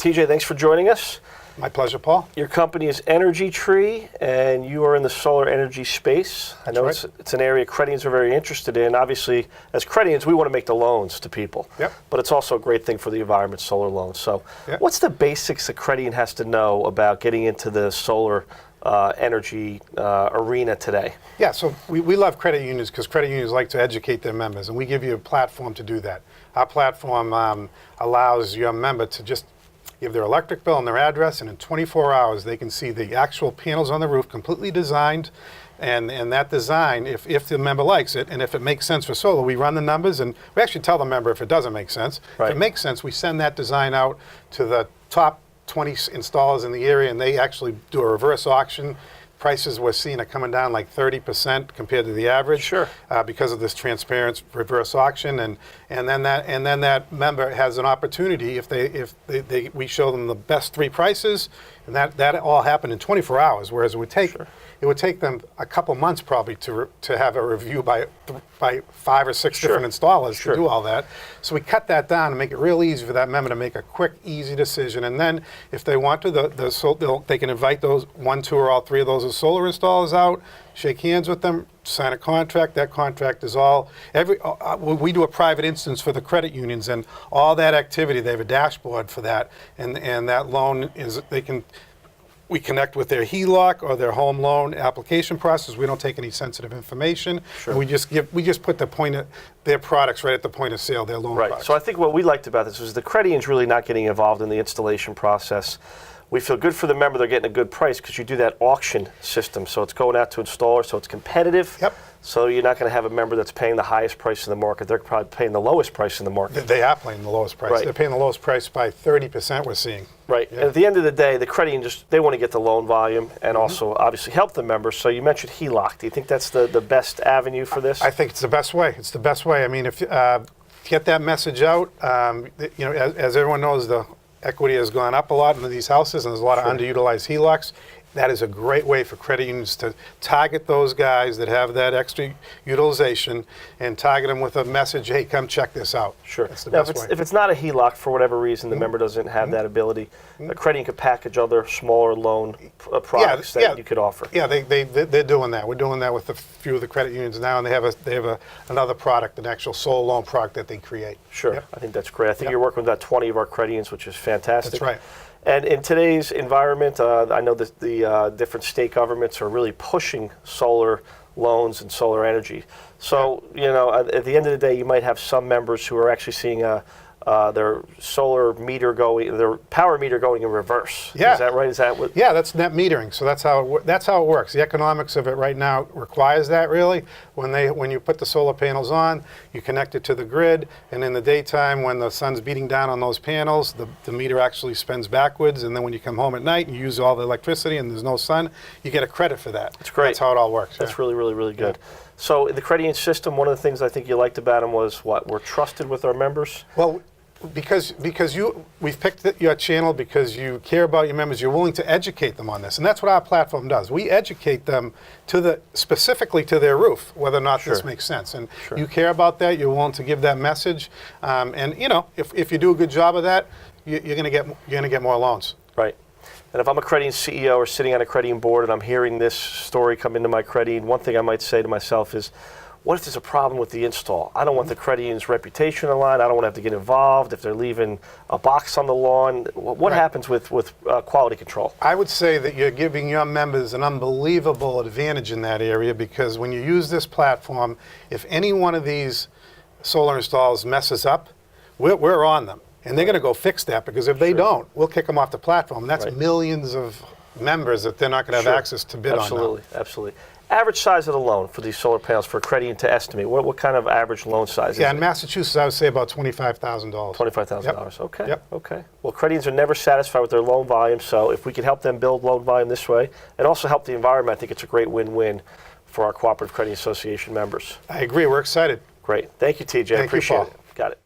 TJ, thanks for joining us. My pleasure, Paul. Your company is NRG, and you are in the solar energy space. I know it's an area Credians are very interested in. Obviously, as Credians, we want to make the loans to people. Yep. But it's also a great thing for the environment, solar loans. So what's the basics a Credian has to know about getting into the solar energy arena today? Yeah, so we love credit unions because credit unions like to educate their members, and we give you a platform to do that. Our platform allows your member to just give their electric bill and their address, and in 24 hours they can see the actual panels on the roof completely designed, and that design, if the member likes it, and if it makes sense for solar, we run the numbers, and we actually tell the member if it doesn't make sense. If it makes sense, we send that design out to the top 20 installers in the area, and they actually do a reverse auction. Prices we're seeing are coming down like 30% compared to the average, because of this transparent reverse auction, and then that member has an opportunity if we show them the best three prices, and that all happened in 24 hours, whereas it would take them a couple months probably to have a review by 5 or 6 different installers to do all that. So we cut that down and make it real easy for that member to make a quick, easy decision. And then if they want to, they can invite those 1, 2, or all 3 of those solar installers out, shake hands with them, sign a contract. That contract is all, we do a private instance for the credit unions, and all that activity, they have a dashboard for that, and that loan is, we connect with their HELOC or their home loan application process. We don't take any sensitive information. And we just put their products right at the point of sale, their loan products. So I think what we liked about this was the Credian's really not getting involved in the installation process. We feel good for the member, they're getting a good price because you do that auction system. So it's going out to installers, so it's competitive. So you're not going to have a member that's paying the highest price in the market. They're probably paying the lowest price in the market. They are paying the lowest price. They're paying the lowest price by 30%, we're seeing. And at the end of the day, the Credian they want to get the loan volume and also obviously help the members. So you mentioned HELOC. Do you think that's the best avenue for this? I think it's the best way. It's the best way. I mean, if get that message out, as everyone knows, the equity has gone up a lot into these houses, and there's a lot of underutilized HELOCs. That is a great way for credit unions to target those guys that have that extra utilization and target them with a message, hey, come check this out. That's the best way. If it's not a HELOC, for whatever reason, the member doesn't have that ability, a credit union could package other smaller loan products that you could offer. Yeah, they're doing that. We're doing that with a few of the credit unions now, and they have another product, an actual solar loan product that they create. I think that's great. I think you're working with about 20 of our credit unions, which is fantastic. That's right. And in today's environment, I know that the different state governments are really pushing solar loans and solar energy. So, at the end of the day, you might have some members who are actually seeing their solar meter their power meter going in reverse. Is that right? Is that what? Yeah, that's net metering. So that's how it works. The economics of it right now requires that, really. When you put the solar panels on, you connect it to the grid, and in the daytime, when the sun's beating down on those panels, the meter actually spins backwards, and then when you come home at night and you use all the electricity and there's no sun, you get a credit for that. That's great. That's how it all works. That's really, really, really good. So in the credit union system, one of the things I think you liked about them was what? We're trusted with our members? Well, because we've picked your channel because you care about your members, you're willing to educate them on this, and that's what our platform does. We educate them specifically to their roof, whether or not this makes sense, and you care about that. You're willing to give that message, and if you do a good job of that, you're going to get more loans. Right. And if I'm a credit union CEO or sitting on a credit union board and I'm hearing this story come into my credit union, one thing I might say to myself is, what if there's a problem with the install? I don't want the credit union's reputation on the line. I don't want to have to get involved if they're leaving a box on the lawn. What happens with quality control? I would say that you're giving your members an unbelievable advantage in that area, because when you use this platform, if any one of these solar installs messes up, we're on them. And they're going to go fix that, because if they don't, we'll kick them off the platform. And that's millions of members that they're not going to have access to bid on now. Absolutely. Average size of the loan for these solar panels for a credit union to estimate? What kind of average loan size is it? In Massachusetts, I would say about $25,000. $25,000. Okay. Okay. Well, credit unions are never satisfied with their loan volume, so if we can help them build loan volume this way and also help the environment, I think it's a great win-win for our Cooperative Credit Association members. I agree. We're excited. Great. Thank you, TJ. I appreciate it. Got it.